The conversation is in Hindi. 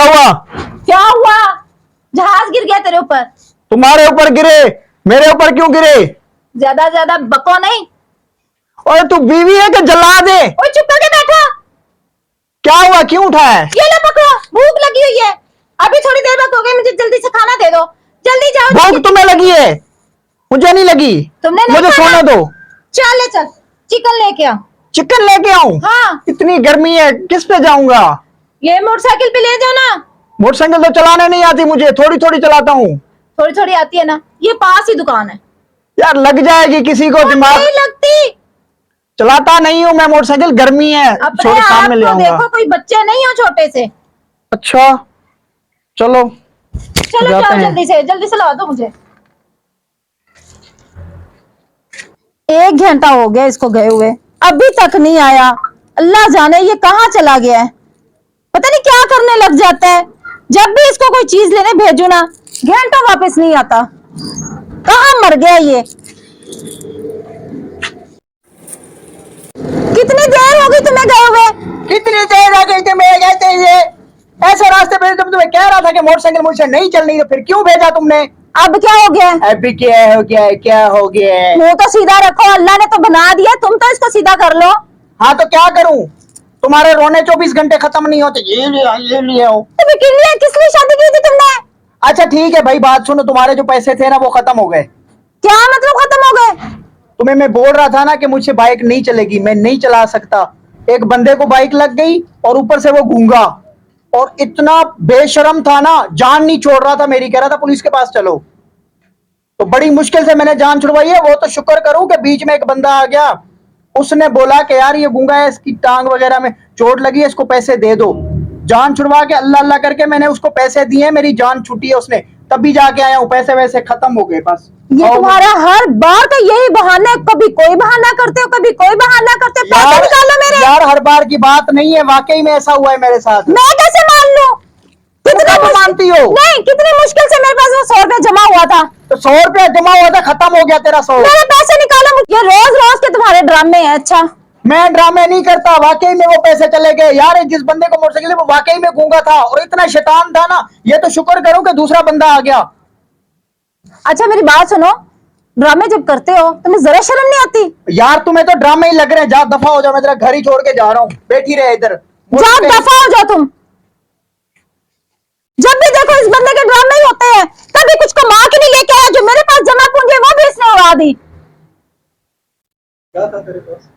हुआ? क्या हुआ? जहाज गिर गया तेरे ऊपर। तुम्हारे ऊपर गिरे, मेरे ऊपर क्यों गिरे? ज्यादा बको नहीं। और तू बीवी है कि जल्लाद है? ओए चुप करके बैठो। क्या हुआ, क्यों उठाया? ये लो पकड़ो, भूख लगी हुई है। अभी थोड़ी देर बाद हो गई, मुझे जल्दी से खाना दे दो। जल्दी जाओ। भूख तुम्हें लगी है, मुझे नहीं लगी। तुमने नहीं मुझे खाना? सोने दो। चल ले चल, चिकन लेके आओ। चिकन लेके आऊं? हाँ। इतनी गर्मी है, किस पे जाऊंगा? ये मोटरसाइकिल पे ले जाओ ना। मोटरसाइकिल तो चलाने नहीं आती मुझे, थोड़ी थोड़ी चलाता हूँ। थोड़ी थोड़ी आती है ना, ये पास ही दुकान है। यार लग जाएगी किसी को दिमाग। नहीं लगती। चलाता नहीं हूँ मैं मोटरसाइकिल, गर्मी है। अपने छोड़ आप शाम में ले को आऊंगा। देखो, कोई बच्चे नहीं हो छोटे से। अच्छा चलो चलो जाते जाओ, हैं। जल्दी से ला दो मुझे। 1 घंटा हो गया इसको गए हुए, अभी तक नहीं आया। अल्लाह जाने ये कहाँ चला गया है। पता नहीं क्या करने लग जाता है। जब भी इसको कोई चीज लेने भेजू ना, घंटा वापस नहीं आता। कहाँ मर गया ये? कितनी देर हो गई तुम्हें गए हुए? कितनी देर आ गई थी मैं गए थे ये ऐसे रास्ते पे? जब तुम्हें कह रहा था कि मोटरसाइकिल मुझसे नहीं चलनी, तो फिर क्यों भेजा तुमने? अब क्या हो गया? अभी क्या हो गया है, क्या हो गया है? मुंह तो सीधा रखो, अल्लाह ने तो बना दिया, तुम तो इसको सीधा कर लो। हाँ तो क्या करूं? तुम्हारे रोने 24 घंटे खत्म नहीं होते। ये ले आओ। किस लिए शादी की थी तुमने? अच्छा ठीक है भाई, बात सुनो, तुम्हारे जो पैसे थे ना वो खत्म हो गए। क्या मतलब खत्म हो गए? तुम्हें मैं बोल रहा था ना कि मुझसे बाइक नहीं चलेगी, मैं नहीं चला सकता। एक बंदे को बाइक लग गई और ऊपर से वो गूंगा, और इतना बेशरम था ना, जान नहीं छोड़ रहा था मेरी, कह रहा था पुलिस के पास चलो। तो बड़ी मुश्किल से मैंने जान छुड़वाई है। वो तो शुक्र करूं कि बीच में एक बंदा आ गया, उसने बोला कि यार ये गूंगा है, इसकी टांग वगैरह में चोट लगी है, इसको पैसे दे दो। जान छुड़वा के अल्लाह अल्लाह करके मैंने उसको पैसे दिए, मेरी जान छुटी है उसने, तभी जाके आया हूँ। पैसे वैसे खत्म हो गए बस। ये तुम्हारा हर बार का यही बहाना है, कभी कोई बहाना करते हो, कभी कोई बहाना करते हो। पैसे निकालो मेरे। यार हर बार की बात नहीं है, वाकई में ऐसा हुआ है मेरे साथ। मैं कैसे मान लूं? मानती हो? नहीं, कितनी मुश्किल से मेरे पास वो 100 रुपया जमा हुआ था। तो 100 रुपया जमा हुआ था, खत्म हो गया तेरा 100। मेरे पैसे निकालो। ये रोज रोज के तुम्हारे ड्रामे हैं। अच्छा मैं ड्रामे नहीं करता, वाकई में वो पैसे चले गए। यार जिस बंदे को मोटरसाइकिल वो वाकई में गूंगा था और इतना शैतान था ना, ये तो शुक्र करो कि दूसरा बंदा आ गया। अच्छा मेरी बात सुनो, ड्रामे जब करते हो तुम्हें जरा शर्म नहीं आती? यार तुम्हें तो ड्रामे ही लग रहे हैं, जा दफा हो जाओ, मैं तेरा घर ही छोड़ के जा रहा हूँ, बैठी रहे इधर। जाओ दफा हो जाओ तुम। जब भी देखो इस बंदे के ड्रामे ही होते हैं। कभी कुछ कमा के नहीं लेके आया, जो मेरे पास जमा पूंजी है वो भी इसने उड़ा दी। क्या था तेरे पास?